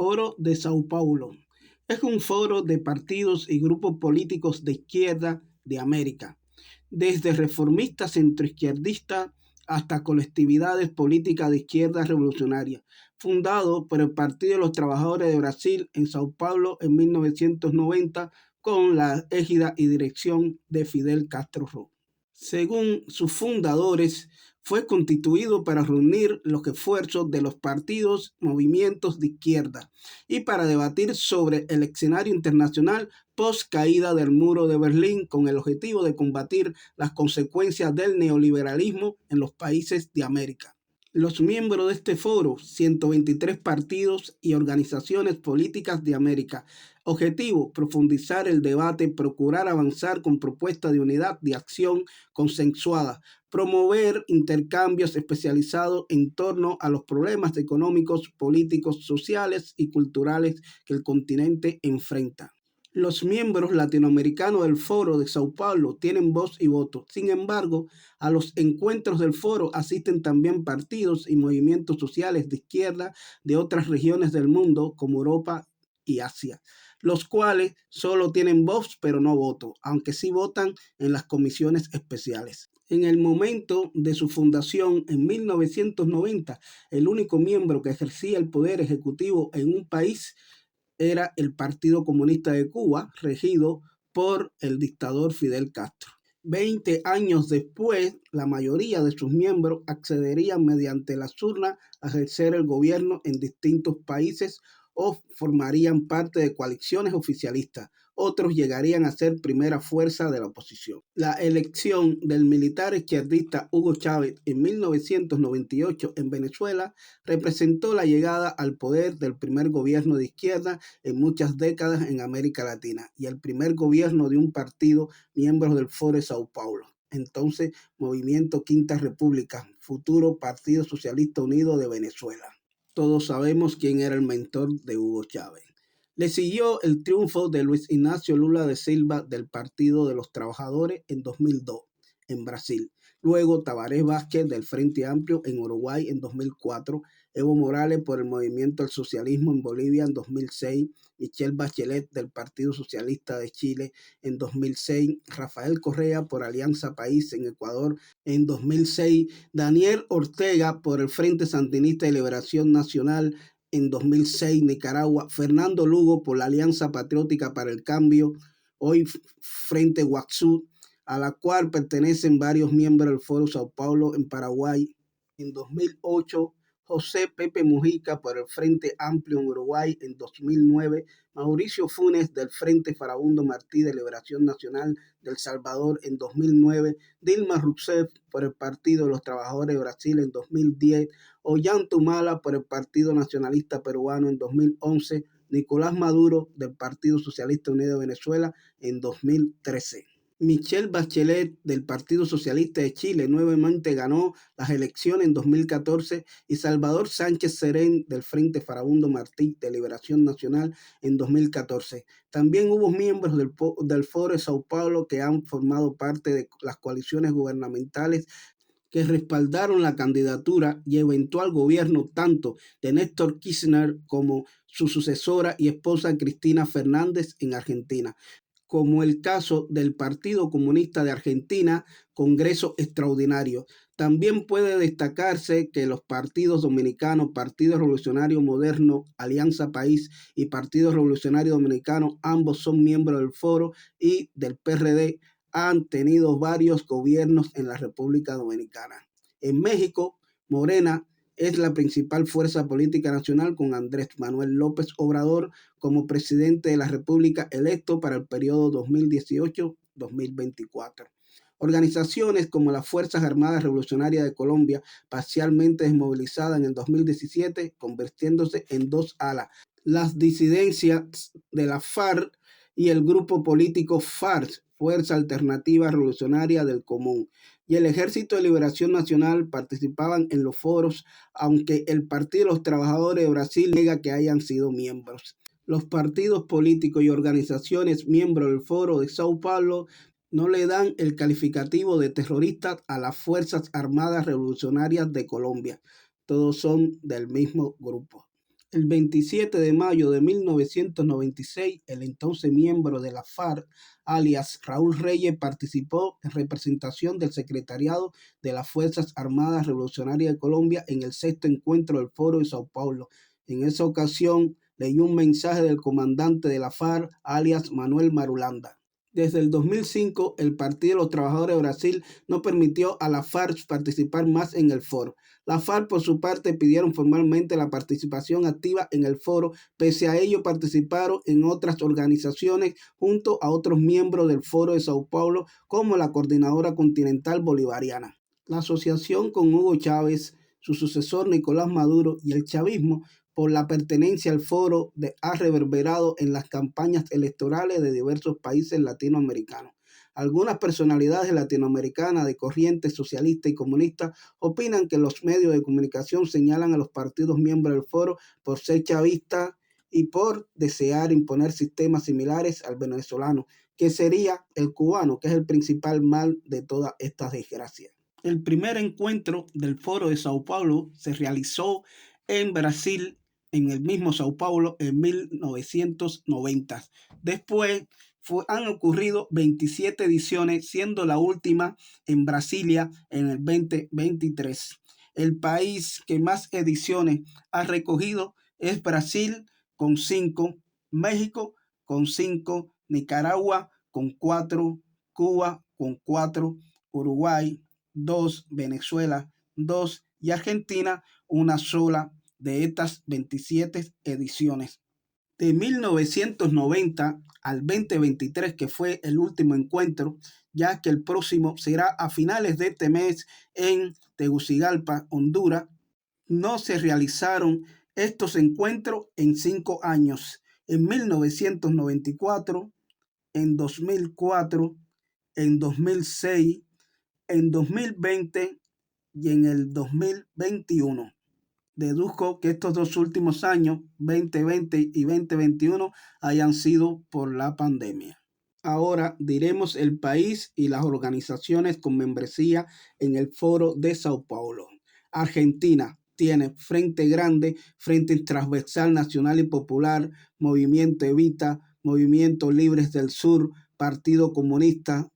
Foro de Sao Paulo. Es un foro de partidos y grupos políticos de izquierda de América, desde reformistas centroizquierdistas hasta colectividades políticas de izquierda revolucionaria, fundado por el Partido de los Trabajadores de Brasil en Sao Paulo en 1990 con la égida y dirección de Fidel Castro Ruz. Según sus fundadores, fue constituido para reunir los esfuerzos de los partidos, movimientos de izquierda y para debatir sobre el escenario internacional post caída del muro de Berlín con el objetivo de combatir las consecuencias del neoliberalismo en los países de América. Los miembros de este foro, 123 partidos y organizaciones políticas de América. Objetivo, profundizar el debate, procurar avanzar con propuestas de unidad de acción consensuada, promover intercambios especializados en torno a los problemas económicos, políticos, sociales y culturales que el continente enfrenta. Los miembros latinoamericanos del Foro de Sao Paulo tienen voz y voto. Sin embargo, a los encuentros del foro asisten también partidos y movimientos sociales de izquierda de otras regiones del mundo, como Europa y Asia, los cuales solo tienen voz pero no voto, aunque sí votan en las comisiones especiales. En el momento de su fundación, en 1990, el único miembro que ejercía el poder ejecutivo en un país era el Partido Comunista de Cuba, regido por el dictador Fidel Castro. 20 años después, la mayoría de sus miembros accederían mediante las urnas a ejercer el gobierno en distintos países o formarían parte de coaliciones oficialistas. Otros llegarían a ser primera fuerza de la oposición. La elección del militar izquierdista Hugo Chávez en 1998 en Venezuela representó la llegada al poder del primer gobierno de izquierda en muchas décadas en América Latina y el primer gobierno de un partido miembro del Foro de Sao Paulo. Entonces, Movimiento Quinta República, futuro Partido Socialista Unido de Venezuela. Todos sabemos quién era el mentor de Hugo Chávez. Le siguió el triunfo de Luis Ignacio Lula da Silva del Partido de los Trabajadores en 2002 en Brasil. Luego Tabaré Vázquez del Frente Amplio en Uruguay en 2004. Evo Morales por el Movimiento al Socialismo en Bolivia en 2006. Michelle Bachelet del Partido Socialista de Chile en 2006. Rafael Correa por Alianza País en Ecuador en 2006. Daniel Ortega por el Frente Sandinista de Liberación Nacional en 2006, Nicaragua. Fernando Lugo por la Alianza Patriótica para el Cambio, hoy Frente Guazú, a la cual pertenecen varios miembros del Foro Sao Paulo en Paraguay. En 2008, José Pepe Mujica por el Frente Amplio en Uruguay. En 2009, Mauricio Funes del Frente Farabundo Martí de Liberación Nacional de El Salvador en 2009, Dilma Rousseff por el Partido de los Trabajadores de Brasil en 2010, Ollanta Humala por el Partido Nacionalista Peruano en 2011, Nicolás Maduro del Partido Socialista Unido de Venezuela en 2013. Michelle Bachelet del Partido Socialista de Chile nuevamente ganó las elecciones en 2014 y Salvador Sánchez Serén del Frente Farabundo Martí de Liberación Nacional en 2014. También hubo miembros del Foro de Sao Paulo que han formado parte de las coaliciones gubernamentales que respaldaron la candidatura y eventual gobierno tanto de Néstor Kirchner como su sucesora y esposa Cristina Fernández en Argentina, como el caso del Partido Comunista de Argentina, Congreso Extraordinario. También puede destacarse que los partidos dominicanos, Partido Revolucionario Moderno, Alianza País y Partido Revolucionario Dominicano, ambos son miembros del foro y del PRD, han tenido varios gobiernos en la República Dominicana. En México, Morena es la principal fuerza política nacional con Andrés Manuel López Obrador como presidente de la República electo para el periodo 2018-2024. Organizaciones como las Fuerzas Armadas Revolucionarias de Colombia, parcialmente desmovilizadas en el 2017, convirtiéndose en dos alas, las disidencias de la FARC y el grupo político FARC, Fuerza Alternativa Revolucionaria del Común, y el Ejército de Liberación Nacional participaban en los foros, aunque el Partido de los Trabajadores de Brasil niega que hayan sido miembros. Los partidos políticos y organizaciones miembros del Foro de Sao Paulo no le dan el calificativo de terroristas a las Fuerzas Armadas Revolucionarias de Colombia. Todos son del mismo grupo. El 27 de mayo de 1996, el entonces miembro de la FARC, alias Raúl Reyes, participó en representación del Secretariado de las Fuerzas Armadas Revolucionarias de Colombia en el sexto encuentro del Foro de Sao Paulo. En esa ocasión, leyó un mensaje del comandante de la FARC, alias Manuel Marulanda. Desde el 2005, el Partido de los Trabajadores de Brasil no permitió a la FARC participar más en el foro. La FARC, por su parte, pidieron formalmente la participación activa en el foro. Pese a ello, participaron en otras organizaciones junto a otros miembros del Foro de Sao Paulo, como la Coordinadora Continental Bolivariana. La asociación con Hugo Chávez, su sucesor Nicolás Maduro y el chavismo por la pertenencia al foro ha reverberado en las campañas electorales de diversos países latinoamericanos. Algunas personalidades latinoamericanas de corriente socialista y comunista opinan que los medios de comunicación señalan a los partidos miembros del foro por ser chavistas y por desear imponer sistemas similares al venezolano, que sería el cubano, que es el principal mal de todas estas desgracias. El primer encuentro del Foro de Sao Paulo se realizó en Brasil, en el mismo Sao Paulo, en 1990. Después han ocurrido 27 ediciones, siendo la última en Brasilia en el 2023. El país que más ediciones ha recogido es Brasil, con 5, México con 5, Nicaragua con 4, Cuba con 4, Uruguay 2, Venezuela 2 y Argentina una sola de estas 27 ediciones. De 1990 al 2023, que fue el último encuentro, ya que el próximo será a finales de este mes en Tegucigalpa, Honduras, no se realizaron estos encuentros en 5 años. En 1994, en 2004, en 2006, en 2020 y en el 2021. Deduzco que estos dos últimos años, 2020 y 2021, hayan sido por la pandemia. Ahora diremos el país y las organizaciones con membresía en el Foro de Sao Paulo. Argentina tiene Frente Grande, Frente Transversal Nacional y Popular, Movimiento Evita, Movimiento Libres del Sur, Partido Comunista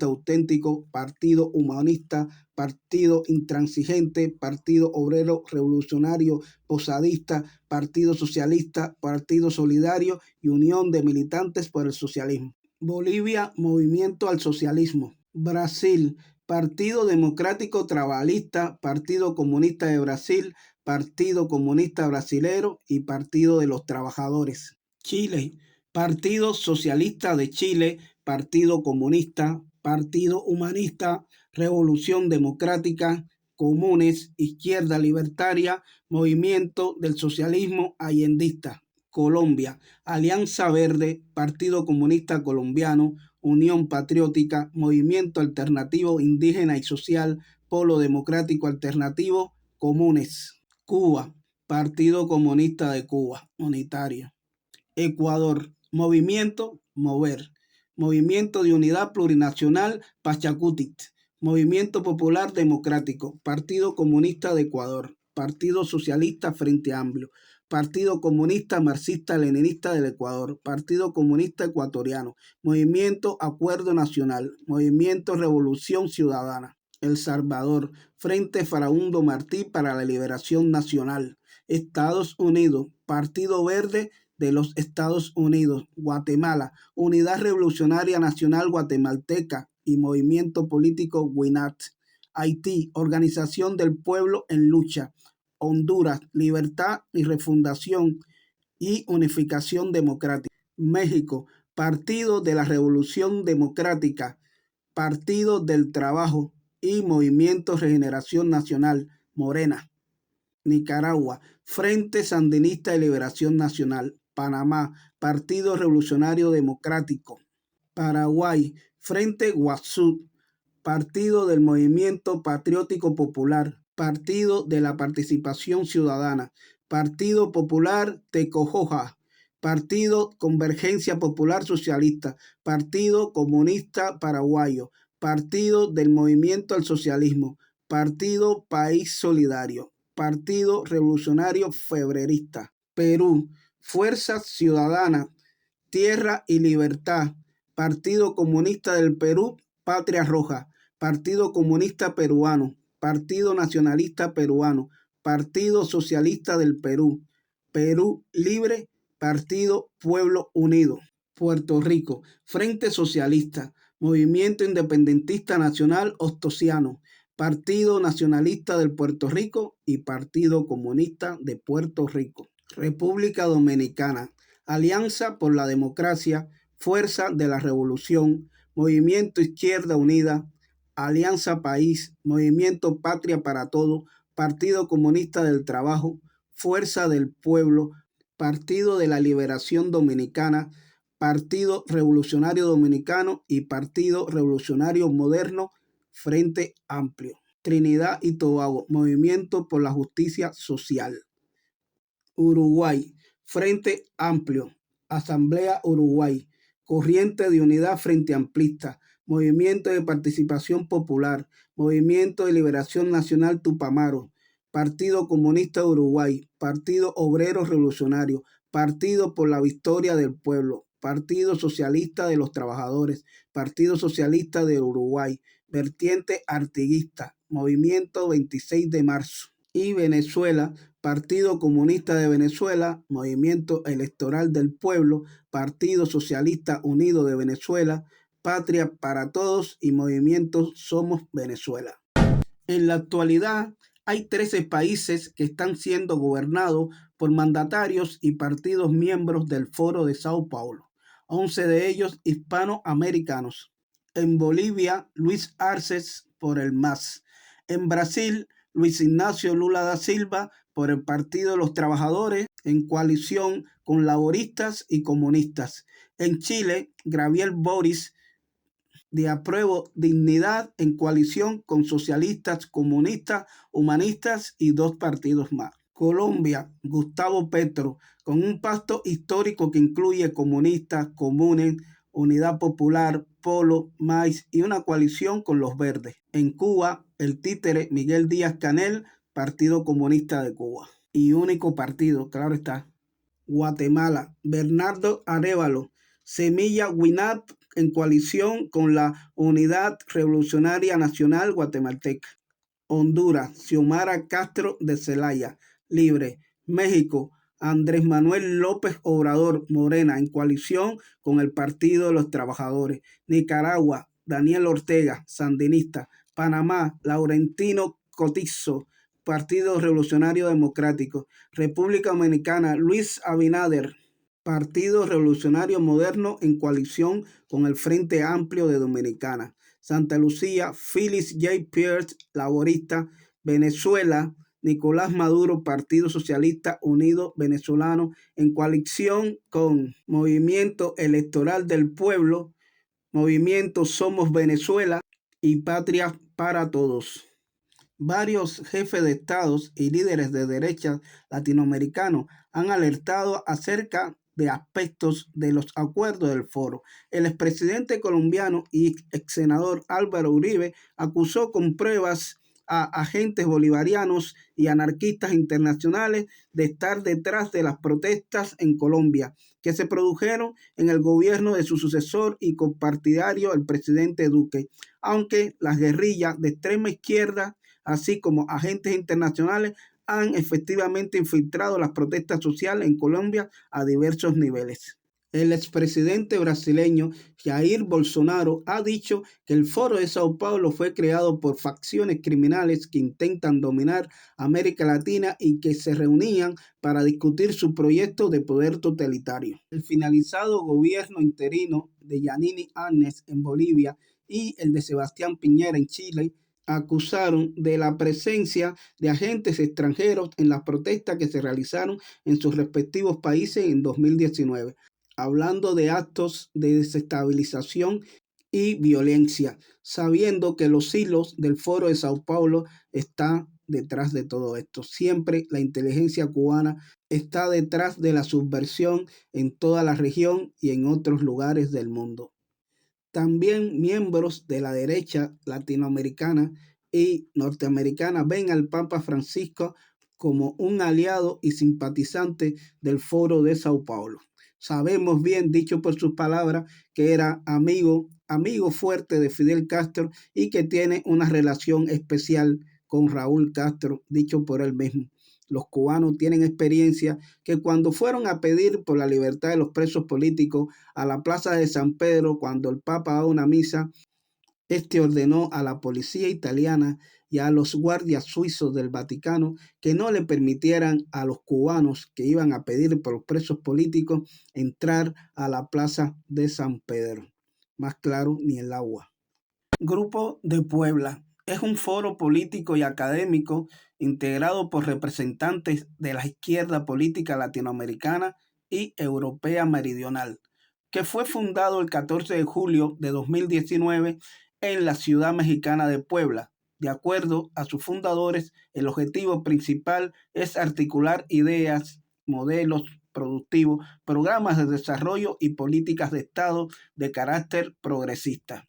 Auténtico, Partido Humanista, Partido Intransigente, Partido Obrero Revolucionario Posadista, Partido Socialista, Partido Solidario y Unión de Militantes por el Socialismo. Bolivia, Movimiento al Socialismo. Brasil, Partido Democrático Trabalhista, Partido Comunista de Brasil, Partido Comunista Brasilero y Partido de los Trabajadores. Chile, Partido Socialista de Chile, Partido Comunista, Partido Humanista, Revolución Democrática, Comunes, Izquierda Libertaria, Movimiento del Socialismo Allendista. Colombia, Alianza Verde, Partido Comunista Colombiano, Unión Patriótica, Movimiento Alternativo Indígena y Social, Polo Democrático Alternativo, Comunes. Cuba, Partido Comunista de Cuba, unitario. Ecuador, Movimiento Mover, Movimiento de Unidad Plurinacional Pachacutic, Movimiento Popular Democrático, Partido Comunista de Ecuador, Partido Socialista Frente Amplio, Partido Comunista Marxista-Leninista del Ecuador, Partido Comunista Ecuatoriano, Movimiento Acuerdo Nacional, Movimiento Revolución Ciudadana. El Salvador, Frente Faraundo Martí para la Liberación Nacional. Estados Unidos, Partido Verde de los Estados Unidos. Guatemala, Unidad Revolucionaria Nacional Guatemalteca y Movimiento Político WINAT. Haití, Organización del Pueblo en Lucha. Honduras, Libertad y Refundación y Unificación Democrática. México, Partido de la Revolución Democrática, Partido del Trabajo y Movimiento Regeneración Nacional, Morena. Nicaragua, Frente Sandinista de Liberación Nacional. Panamá, Partido Revolucionario Democrático. Paraguay, Frente Guasú, Partido del Movimiento Patriótico Popular, Partido de la Participación Ciudadana, Partido Popular Tecojoja, Partido Convergencia Popular Socialista, Partido Comunista Paraguayo, Partido del Movimiento al Socialismo, Partido País Solidario. Partido Revolucionario Febrerista. Perú, Fuerza Ciudadana, Tierra y Libertad. Partido Comunista del Perú, Patria Roja. Partido Comunista Peruano. Partido Nacionalista Peruano. Partido Socialista del Perú. Perú Libre. Partido Pueblo Unido. Puerto Rico, Frente Socialista, Movimiento Independentista Nacional Ostosiano, Partido Nacionalista del Puerto Rico y Partido Comunista de Puerto Rico. República Dominicana, Alianza por la Democracia, Fuerza de la Revolución, Movimiento Izquierda Unida, Alianza País, Movimiento Patria para Todos, Partido Comunista del Trabajo, Fuerza del Pueblo, Partido de la Liberación Dominicana, Partido Revolucionario Dominicano y Partido Revolucionario Moderno, Frente Amplio. Trinidad y Tobago, Movimiento por la Justicia Social. Uruguay, Frente Amplio, Asamblea Uruguay, Corriente de Unidad Frente Amplista, Movimiento de Participación Popular, Movimiento de Liberación Nacional Tupamaro, Partido Comunista de Uruguay, Partido Obrero Revolucionario, Partido por la Victoria del Pueblo, Partido Socialista de los Trabajadores, Partido Socialista de Uruguay, Vertiente Artiguista, Movimiento 26 de Marzo. Y Venezuela, Partido Comunista de Venezuela, Movimiento Electoral del Pueblo, Partido Socialista Unido de Venezuela, Patria para Todos y Movimiento Somos Venezuela. En la actualidad, hay 13 países que están siendo gobernados por mandatarios y partidos miembros del Foro de Sao Paulo, 11 de ellos hispanoamericanos. En Bolivia, Luis Arce por el MAS. En Brasil, Luis Ignacio Lula da Silva por el Partido de los Trabajadores en coalición con laboristas y comunistas. En Chile, Gabriel Boric de Apruebo Dignidad en coalición con socialistas, comunistas, humanistas y 2 partidos más. Colombia, Gustavo Petro, con un pacto histórico que incluye comunistas, comunes, Unidad Popular, Polo, MAIS y una coalición con los verdes. En Cuba, el títere Miguel Díaz-Canel, Partido Comunista de Cuba. Y único partido, claro está. Guatemala, Bernardo Arévalo, Semilla Winap en coalición con la Unidad Revolucionaria Nacional Guatemalteca. Honduras, Xiomara Castro de Zelaya, Libre. México, Andrés Manuel López Obrador, Morena, en coalición con el Partido de los Trabajadores. Nicaragua, Daniel Ortega, Sandinista. Panamá, Laurentino Cotizo, Partido Revolucionario Democrático. República Dominicana, Luis Abinader, Partido Revolucionario Moderno en coalición con el Frente Amplio de Dominicana. Santa Lucía, Phyllis J. Pierce, laborista. Venezuela, Nicolás Maduro, Partido Socialista Unido Venezolano en coalición con Movimiento Electoral del Pueblo, Movimiento Somos Venezuela y Patria para Todos. Varios jefes de estados y líderes de derecha latinoamericanos han alertado acerca de aspectos de los acuerdos del foro. El expresidente colombiano y exsenador Álvaro Uribe acusó con pruebas a agentes bolivarianos y anarquistas internacionales de estar detrás de las protestas en Colombia que se produjeron en el gobierno de su sucesor y compartidario, el presidente Duque, aunque las guerrillas de extrema izquierda así como agentes internacionales han efectivamente infiltrado las protestas sociales en Colombia a diversos niveles. El expresidente brasileño Jair Bolsonaro ha dicho que el Foro de Sao Paulo fue creado por facciones criminales que intentan dominar América Latina y que se reunían para discutir su proyecto de poder totalitario. El finalizado gobierno interino de Yanine Áñez en Bolivia y el de Sebastián Piñera en Chile acusaron de la presencia de agentes extranjeros en las protestas que se realizaron en sus respectivos países en 2019, hablando de actos de desestabilización y violencia, sabiendo que los hilos del Foro de Sao Paulo están detrás de todo esto. Siempre la inteligencia cubana está detrás de la subversión en toda la región y en otros lugares del mundo. También miembros de la derecha latinoamericana y norteamericana ven al Papa Francisco como un aliado y simpatizante del Foro de Sao Paulo. Sabemos bien, dicho por sus palabras, que era amigo fuerte de Fidel Castro y que tiene una relación especial con Raúl Castro, dicho por él mismo. Los cubanos tienen experiencia que cuando fueron a pedir por la libertad de los presos políticos a la plaza de San Pedro, cuando el Papa da una misa, este ordenó a la policía italiana y a los guardias suizos del Vaticano que no le permitieran a los cubanos que iban a pedir por los presos políticos entrar a la plaza de San Pedro. Más claro, ni el agua. Grupo de Puebla. Es un foro político y académico integrado por representantes de la izquierda política latinoamericana y europea meridional, que fue fundado el 14 de julio de 2019 en la ciudad mexicana de Puebla. De acuerdo a sus fundadores, el objetivo principal es articular ideas, modelos productivos, programas de desarrollo y políticas de Estado de carácter progresista.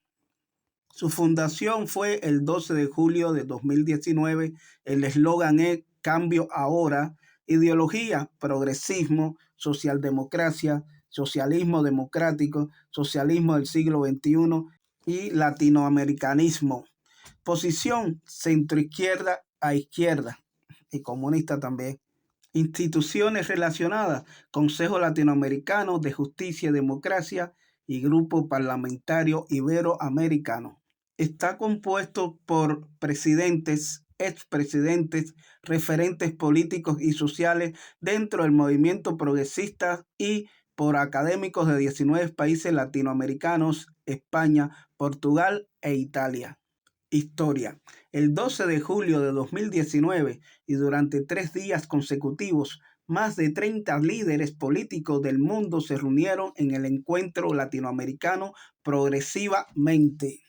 Su fundación fue el 12 de julio de 2019. El eslogan es Cambio Ahora. Ideología, progresismo, socialdemocracia, socialismo democrático, socialismo del siglo XXI y latinoamericanismo. Posición, centroizquierda a izquierda y comunista también. Instituciones relacionadas, Consejo Latinoamericano de Justicia y Democracia y Grupo Parlamentario Iberoamericano. Está compuesto por presidentes, expresidentes, referentes políticos y sociales dentro del movimiento progresista y por académicos de 19 países latinoamericanos, España, Portugal e Italia. Historia. El 12 de julio de 2019 y durante 3 días consecutivos, más de 30 líderes políticos del mundo se reunieron en el encuentro latinoamericano Progresivamente,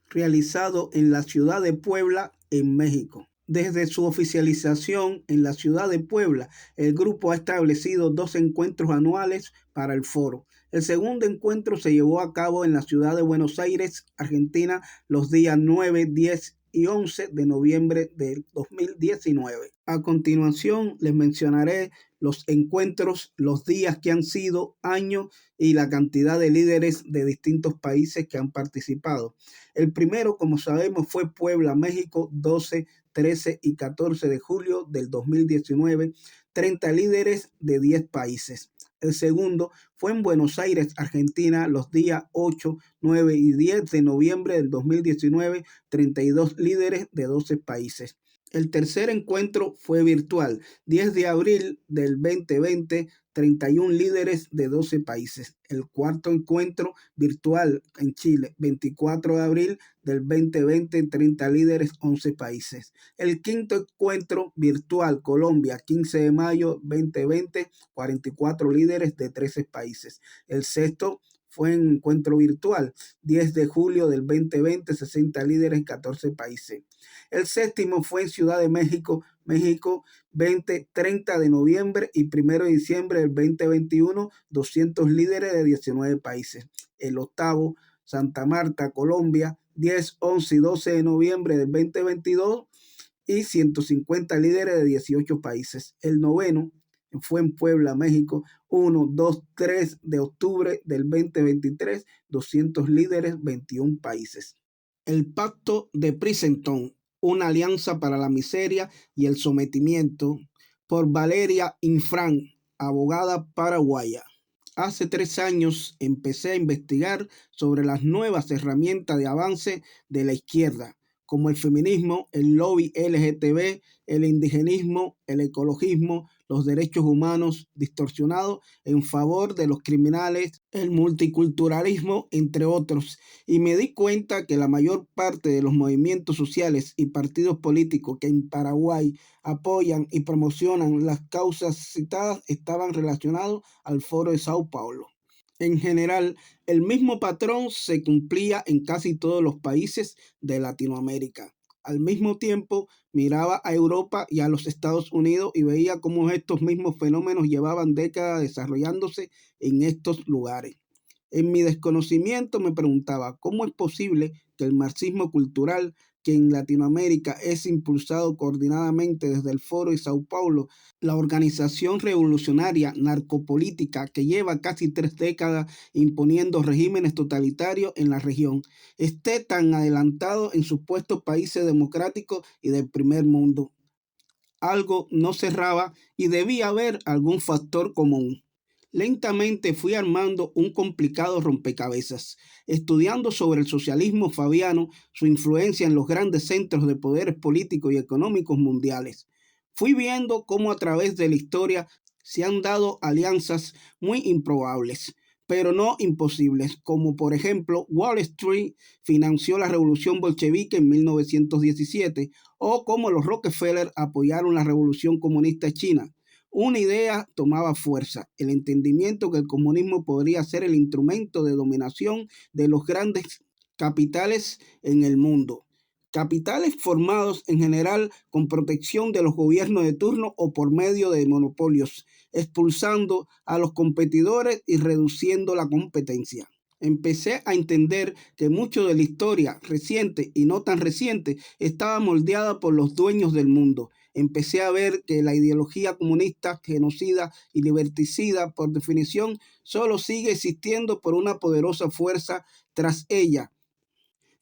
realizado en la ciudad de Puebla, en México. Desde su oficialización en la ciudad de Puebla, el grupo ha establecido 2 encuentros anuales para el foro. El segundo encuentro se llevó a cabo en la ciudad de Buenos Aires, Argentina, los días 9, 10 y 11 de noviembre del 2019. A continuación les mencionaré los encuentros, los días que han sido, años y la cantidad de líderes de distintos países que han participado. El primero, como sabemos, fue Puebla, México, 12, 13 y 14 de julio del 2019, 30 líderes de 10 países. El segundo fue en Buenos Aires, Argentina, los días 8, 9 y 10 de noviembre del 2019, 32 líderes de 12 países. El tercer encuentro fue virtual, 10 de abril del 2020, 31 líderes de 12 países. El cuarto encuentro virtual en Chile, 24 de abril del 2020, 30 líderes, 11 países. El quinto encuentro virtual, Colombia, 15 de mayo 2020, 44 líderes de 13 países. El sexto fue en encuentro virtual, 10 de julio del 2020, 60 líderes en 14 países. El séptimo fue en Ciudad de México, 30 de noviembre y 1 de diciembre del 2021, 200 líderes de 19 países. El octavo, Santa Marta, Colombia, 10, 11 y 12 de noviembre del 2022 y 150 líderes de 18 países. El noveno fue en Puebla, México, 1, 2, 3 de octubre del 2023, 200 líderes, 21 países. El Pacto de Princeton, una alianza para la miseria y el sometimiento, por Valeria Infran, abogada paraguaya. Hace 3 años empecé a investigar sobre las nuevas herramientas de avance de la izquierda, como el feminismo, el lobby LGTB, el indigenismo, el ecologismo, los derechos humanos distorsionados en favor de los criminales, el multiculturalismo, entre otros. Y me di cuenta que la mayor parte de los movimientos sociales y partidos políticos que en Paraguay apoyan y promocionan las causas citadas estaban relacionados al Foro de Sao Paulo. En general, el mismo patrón se cumplía en casi todos los países de Latinoamérica. Al mismo tiempo, miraba a Europa y a los Estados Unidos y veía cómo estos mismos fenómenos llevaban décadas desarrollándose en estos lugares. En mi desconocimiento me preguntaba cómo es posible que el marxismo cultural, que en Latinoamérica es impulsado coordinadamente desde el Foro de Sao Paulo, la organización revolucionaria narcopolítica que lleva casi 3 décadas imponiendo regímenes totalitarios en la región, esté tan adelantado en supuestos países democráticos y del primer mundo. Algo no cerraba y debía haber algún factor común. Lentamente fui armando un complicado rompecabezas, estudiando sobre el socialismo fabiano, su influencia en los grandes centros de poderes políticos y económicos mundiales. Fui viendo cómo a través de la historia se han dado alianzas muy improbables, pero no imposibles, como por ejemplo Wall Street financió la revolución bolchevique en 1917, o como los Rockefeller apoyaron la revolución comunista china. Una idea tomaba fuerza, el entendimiento que el comunismo podría ser el instrumento de dominación de los grandes capitales en el mundo. Capitales formados en general con protección de los gobiernos de turno o por medio de monopolios, expulsando a los competidores y reduciendo la competencia. Empecé a entender que mucho de la historia reciente y no tan reciente estaba moldeada por los dueños del mundo. Empecé a ver que la ideología comunista, genocida y liberticida, por definición, solo sigue existiendo por una poderosa fuerza tras ella.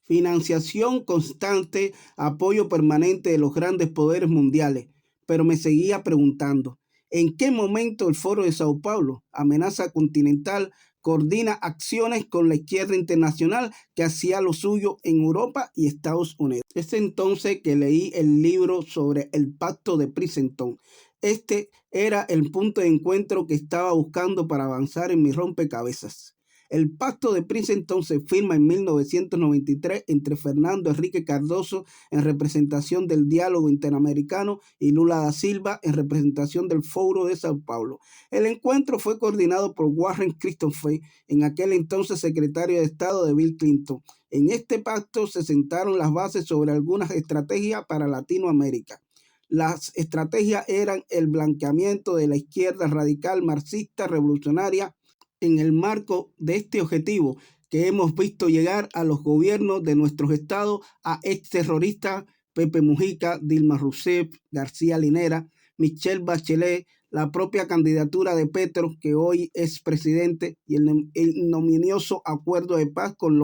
Financiación constante, apoyo permanente de los grandes poderes mundiales. Pero me seguía preguntando, ¿en qué momento el Foro de Sao Paulo, amenaza continental, coordina acciones con la izquierda internacional que hacía lo suyo en Europa y Estados Unidos? Es entonces que leí el libro sobre el Pacto de Princeton. Este era el punto de encuentro que estaba buscando para avanzar en mi rompecabezas. El Pacto de Princeton se firma en 1993 entre Fernando Henrique Cardoso en representación del Diálogo Interamericano y Lula da Silva en representación del Foro de Sao Paulo. El encuentro fue coordinado por Warren Christopher, en aquel entonces secretario de Estado de Bill Clinton. En este pacto se sentaron las bases sobre algunas estrategias para Latinoamérica. Las estrategias eran el blanqueamiento de la izquierda radical marxista revolucionaria. En el marco de este objetivo que hemos visto llegar a los gobiernos de nuestros estados a exterroristas Pepe Mujica, Dilma Rousseff, García Linera, Michelle Bachelet, la propia candidatura de Petro, que hoy es presidente, y el ignominioso acuerdo de paz con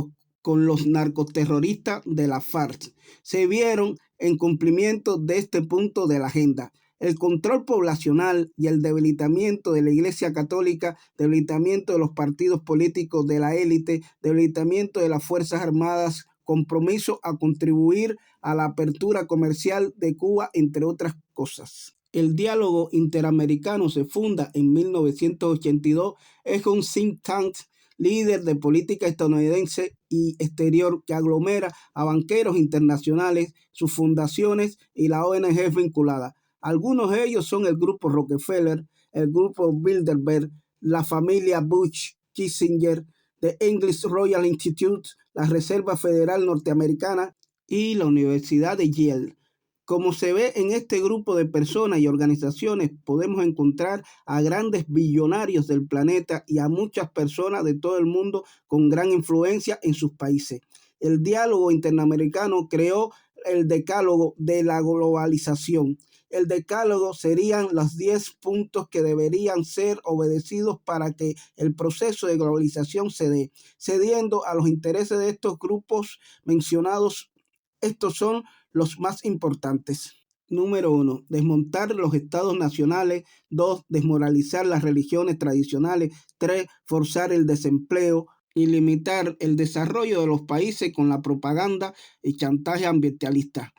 los narcoterroristas de la FARC. Se vieron en cumplimiento de este punto de la agenda. El control poblacional y el debilitamiento de la Iglesia Católica, debilitamiento de los partidos políticos de la élite, debilitamiento de las Fuerzas Armadas, compromiso a contribuir a la apertura comercial de Cuba, entre otras cosas. El diálogo interamericano se funda en 1982, es un think tank líder de política estadounidense y exterior que aglomera a banqueros internacionales, sus fundaciones y la ONG vinculada. Algunos de ellos son el grupo Rockefeller, el grupo Bilderberg, la familia Bush, Kissinger, The English Royal Institute, la Reserva Federal Norteamericana y la Universidad de Yale. Como se ve en este grupo de personas y organizaciones, podemos encontrar a grandes billonarios del planeta y a muchas personas de todo el mundo con gran influencia en sus países. El diálogo interamericano creó el decálogo de la globalización. El decálogo serían los 10 puntos que deberían ser obedecidos para que el proceso de globalización se dé, cediendo a los intereses de estos grupos mencionados. Estos son los más importantes. Número 1. Desmontar los estados nacionales. 2. Desmoralizar las religiones tradicionales. 3. Forzar el desempleo y limitar el desarrollo de los países con la propaganda y chantaje ambientalista.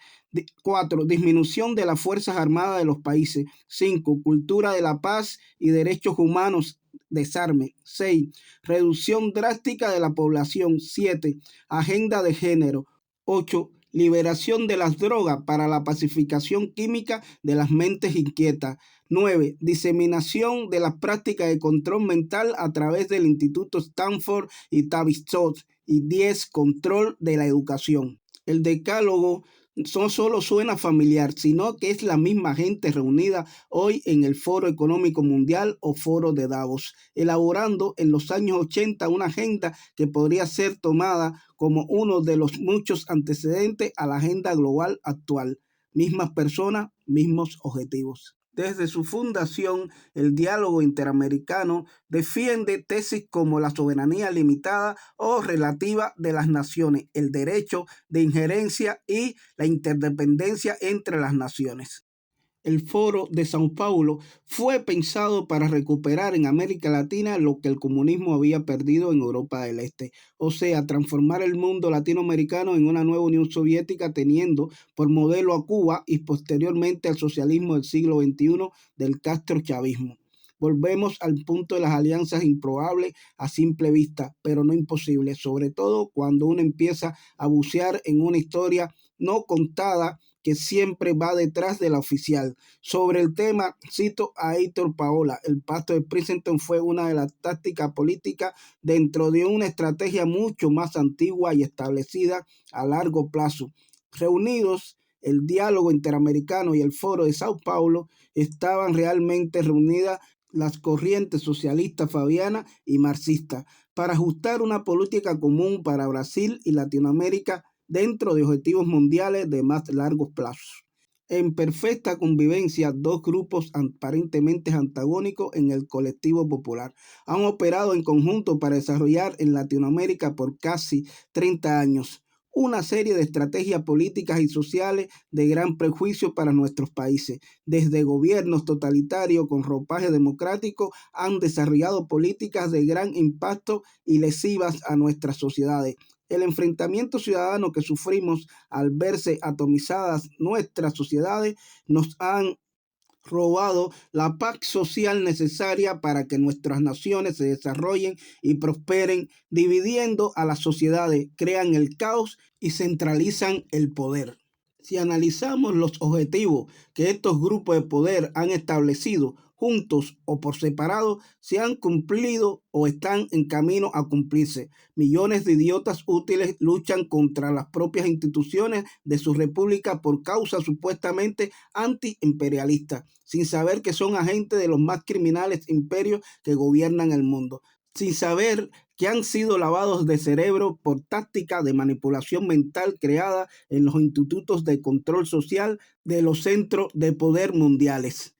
4. Disminución de las Fuerzas Armadas de los países. 5. Cultura de la paz y derechos humanos. Desarme. 6. Reducción drástica de la población. 7. Agenda de género. 8. Liberación de las drogas para la pacificación química de las mentes inquietas. 9. Diseminación de las prácticas de control mental a través del Instituto Stanford y Tavistock. Y 10. Control de la educación. El decálogo no solo suena familiar, sino que es la misma gente reunida hoy en el Foro Económico Mundial o Foro de Davos, elaborando en los años 80 una agenda que podría ser tomada como uno de los muchos antecedentes a la agenda global actual. Mismas personas, mismos objetivos. Desde su fundación, el diálogo interamericano defiende tesis como la soberanía limitada o relativa de las naciones, el derecho de injerencia y la interdependencia entre las naciones. El Foro de Sao Paulo fue pensado para recuperar en América Latina lo que el comunismo había perdido en Europa del Este, o sea, transformar el mundo latinoamericano en una nueva Unión Soviética teniendo por modelo a Cuba y posteriormente al socialismo del siglo XXI del castrochavismo. Volvemos al punto de las alianzas improbables a simple vista, pero no imposibles, sobre todo cuando uno empieza a bucear en una historia no contada que siempre va detrás de la oficial. Sobre el tema, cito a Heitor Paola, el pacto de Princeton fue una de las tácticas políticas dentro de una estrategia mucho más antigua y establecida a largo plazo. Reunidos, el diálogo interamericano y el foro de Sao Paulo estaban realmente reunidas las corrientes socialistas fabiana y marxista para ajustar una política común para Brasil y Latinoamérica dentro de objetivos mundiales de más largos plazos. En perfecta convivencia, dos grupos aparentemente antagónicos en el colectivo popular han operado en conjunto para desarrollar en Latinoamérica por casi 30 años una serie de estrategias políticas y sociales de gran prejuicio para nuestros países. Desde gobiernos totalitarios con ropaje democrático han desarrollado políticas de gran impacto y lesivas a nuestras sociedades. El enfrentamiento ciudadano que sufrimos al verse atomizadas nuestras sociedades nos han robado la paz social necesaria para que nuestras naciones se desarrollen y prosperen, dividiendo a las sociedades, crean el caos y centralizan el poder. Si analizamos los objetivos que estos grupos de poder han establecido, juntos o por separado, se han cumplido o están en camino a cumplirse. Millones de idiotas útiles luchan contra las propias instituciones de su república por causas supuestamente antiimperialistas, sin saber que son agentes de los más criminales imperios que gobiernan el mundo, sin saber que han sido lavados de cerebro por táctica de manipulación mental creada en los institutos de control social de los centros de poder mundiales.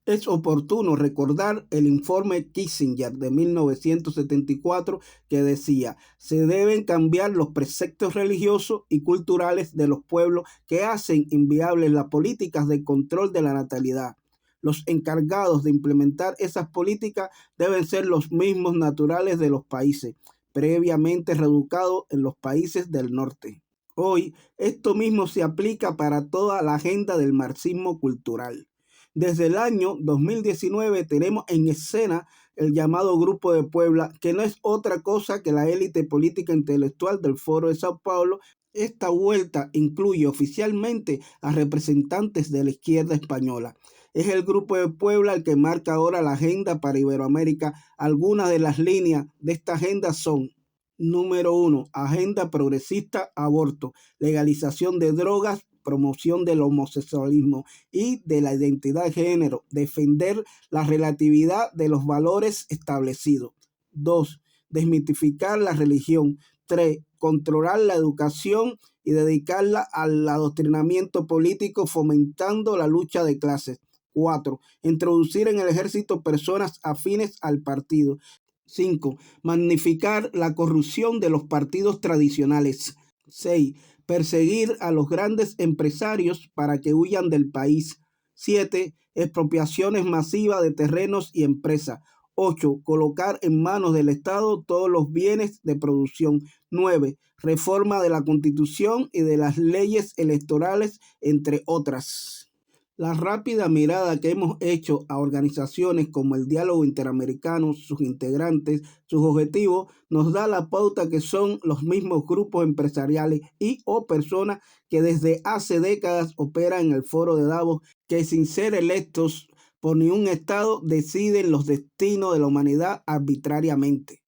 Es oportuno recordar el informe Kissinger de 1974 que decía, se deben cambiar los preceptos religiosos y culturales de los pueblos que hacen inviables las políticas de control de la natalidad. Los encargados de implementar esas políticas deben ser los mismos naturales de los países, previamente reeducados en los países del norte. Hoy, esto mismo se aplica para toda la agenda del marxismo cultural. Desde el año 2019 tenemos en escena el llamado Grupo de Puebla, que no es otra cosa que la élite política intelectual del Foro de Sao Paulo. Esta vuelta incluye oficialmente a representantes de la izquierda española. Es el Grupo de Puebla el que marca ahora la agenda para Iberoamérica. Algunas de las líneas de esta agenda son: número 1, agenda progresista, aborto, legalización de drogas, promoción del homosexualismo y de la identidad de género, defender la relatividad de los valores establecidos. 2, desmitificar la religión. 3, controlar la educación y dedicarla al adoctrinamiento político fomentando la lucha de clases. 4, introducir en el ejército personas afines al partido. 5, magnificar la corrupción de los partidos tradicionales. 6, perseguir a los grandes empresarios para que huyan del país. 7, expropiaciones masivas de terrenos y empresas. 8, colocar en manos del Estado todos los bienes de producción. 9, reforma de la Constitución y de las leyes electorales, entre otras. La rápida mirada que hemos hecho a organizaciones como el Diálogo Interamericano, sus integrantes, sus objetivos, nos da la pauta que son los mismos grupos empresariales y o personas que desde hace décadas operan en el Foro de Davos, que sin ser electos por ningún Estado deciden los destinos de la humanidad arbitrariamente.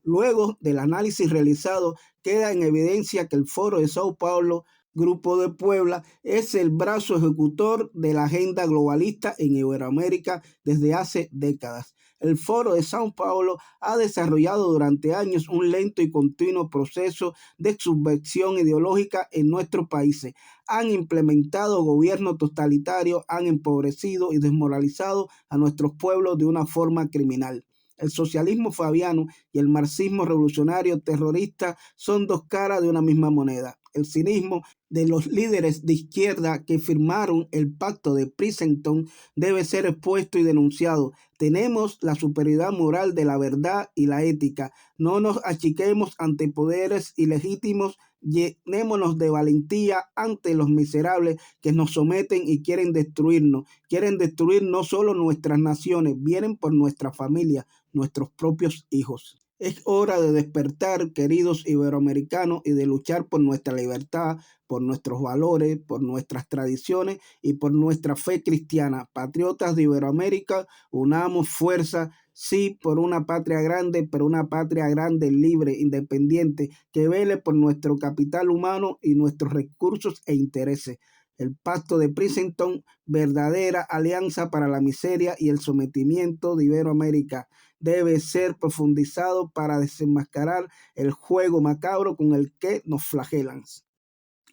Luego del análisis realizado, queda en evidencia que el Foro de Sao Paulo Grupo de Puebla es el brazo ejecutor de la agenda globalista en Iberoamérica desde hace décadas. El Foro de Sao Paulo ha desarrollado durante años un lento y continuo proceso de subversión ideológica en nuestros países. Han implementado gobiernos totalitarios, han empobrecido y desmoralizado a nuestros pueblos de una forma criminal. El socialismo fabiano y el marxismo revolucionario terrorista son dos caras de una misma moneda. El cinismo de los líderes de izquierda que firmaron el pacto de Princeton debe ser expuesto y denunciado. Tenemos la superioridad moral de la verdad y la ética. No nos achiquemos ante poderes ilegítimos. Llenémonos de valentía ante los miserables que nos someten y quieren destruirnos. Quieren destruir no solo nuestras naciones, vienen por nuestra familia, nuestros propios hijos. Es hora de despertar, queridos iberoamericanos, y de luchar por nuestra libertad, por nuestros valores, por nuestras tradiciones y por nuestra fe cristiana. Patriotas de Iberoamérica, unamos fuerza, sí, por una patria grande, pero una patria grande, libre, independiente, que vele por nuestro capital humano y nuestros recursos e intereses. El pacto de Princeton, verdadera alianza para la miseria y el sometimiento de Iberoamérica, debe ser profundizado para desenmascarar el juego macabro con el que nos flagelan.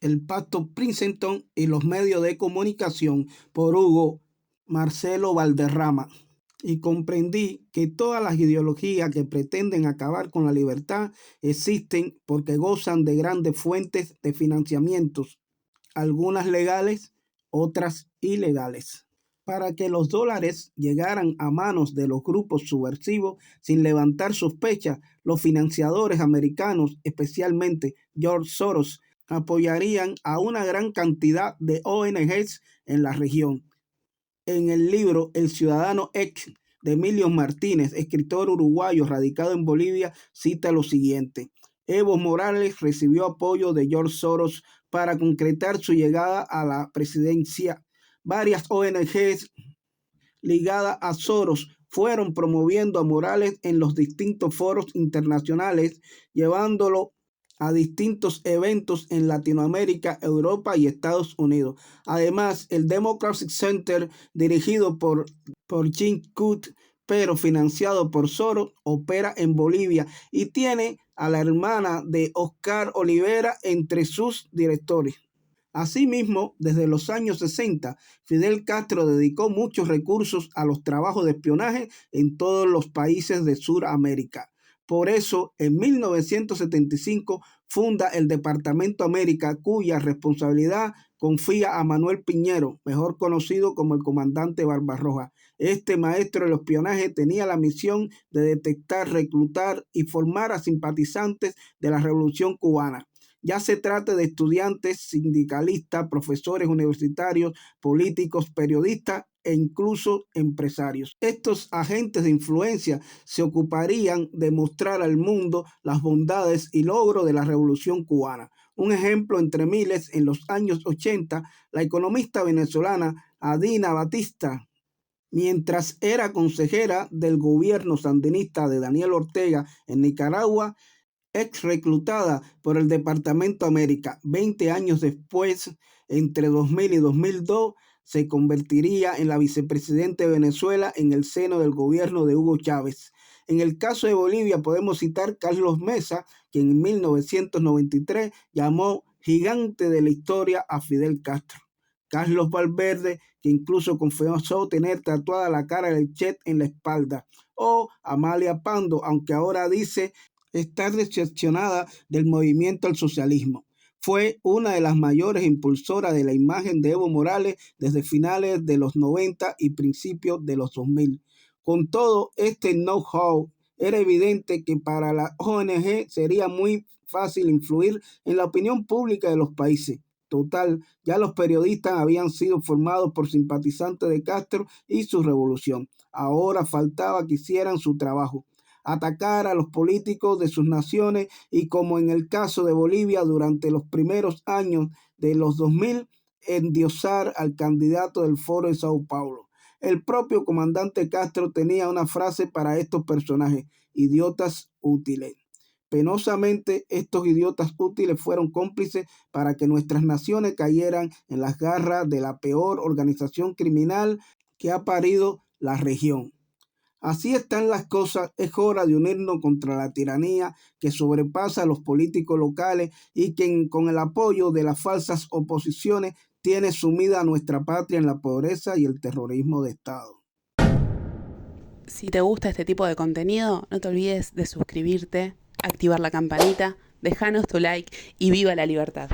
El pacto Princeton y los medios de comunicación, por Hugo Marcelo Valderrama. Y comprendí que todas las ideologías que pretenden acabar con la libertad existen porque gozan de grandes fuentes de financiamientos, algunas legales, otras ilegales. Para que los dólares llegaran a manos de los grupos subversivos sin levantar sospechas, los financiadores americanos, especialmente George Soros, apoyarían a una gran cantidad de ONGs en la región. En el libro El Ciudadano X de Emilio Martínez, escritor uruguayo radicado en Bolivia, cita lo siguiente: Evo Morales recibió apoyo de George Soros para concretar su llegada a la presidencia. Varias ONGs ligadas a Soros fueron promoviendo a Morales en los distintos foros internacionales, llevándolo a distintos eventos en Latinoamérica, Europa y Estados Unidos. Además, el Democratic Center, dirigido por Jim Cut, pero financiado por Soros, opera en Bolivia y tiene a la hermana de Oscar Olivera entre sus directores. Asimismo, desde los años 60, Fidel Castro dedicó muchos recursos a los trabajos de espionaje en todos los países de Sudamérica. Por eso, en 1975 funda el Departamento América, cuya responsabilidad confía a Manuel Piñero, mejor conocido como el comandante Barbarroja. Este maestro del espionaje tenía la misión de detectar, reclutar y formar a simpatizantes de la Revolución Cubana. Ya se trate de estudiantes, sindicalistas, profesores universitarios, políticos, periodistas e incluso empresarios. Estos agentes de influencia se ocuparían de mostrar al mundo las bondades y logros de la Revolución Cubana. Un ejemplo entre miles: en los años 80, la economista venezolana Adina Batista, mientras era consejera del gobierno sandinista de Daniel Ortega en Nicaragua, ex reclutada por el Departamento América. 20 años después, entre 2000 y 2002, se convertiría en la vicepresidenta de Venezuela en el seno del gobierno de Hugo Chávez. En el caso de Bolivia podemos citar Carlos Mesa, quien en 1993 llamó gigante de la historia a Fidel Castro. Carlos Valverde, que incluso confesó tener tatuada la cara del Che en la espalda. O Amalia Pando, aunque ahora dice estar decepcionada del movimiento al socialismo. Fue una de las mayores impulsoras de la imagen de Evo Morales desde finales de los 90 y principios de los 2000. Con todo este know-how, era evidente que para la ONG sería muy fácil influir en la opinión pública de los países. Total, ya los periodistas habían sido formados por simpatizantes de Castro y su revolución. Ahora faltaba que hicieran su trabajo: atacar a los políticos de sus naciones y, como en el caso de Bolivia durante los primeros años de los 2000, endiosar al candidato del Foro de Sao Paulo. El propio comandante Castro tenía una frase para estos personajes: idiotas útiles. Penosamente, estos idiotas útiles fueron cómplices para que nuestras naciones cayeran en las garras de la peor organización criminal que ha parido la región. Así están las cosas, es hora de unirnos contra la tiranía que sobrepasa a los políticos locales y que con el apoyo de las falsas oposiciones tiene sumida a nuestra patria en la pobreza y el terrorismo de Estado. Si te gusta este tipo de contenido, no te olvides de suscribirte, activar la campanita, dejanos tu like y viva la libertad.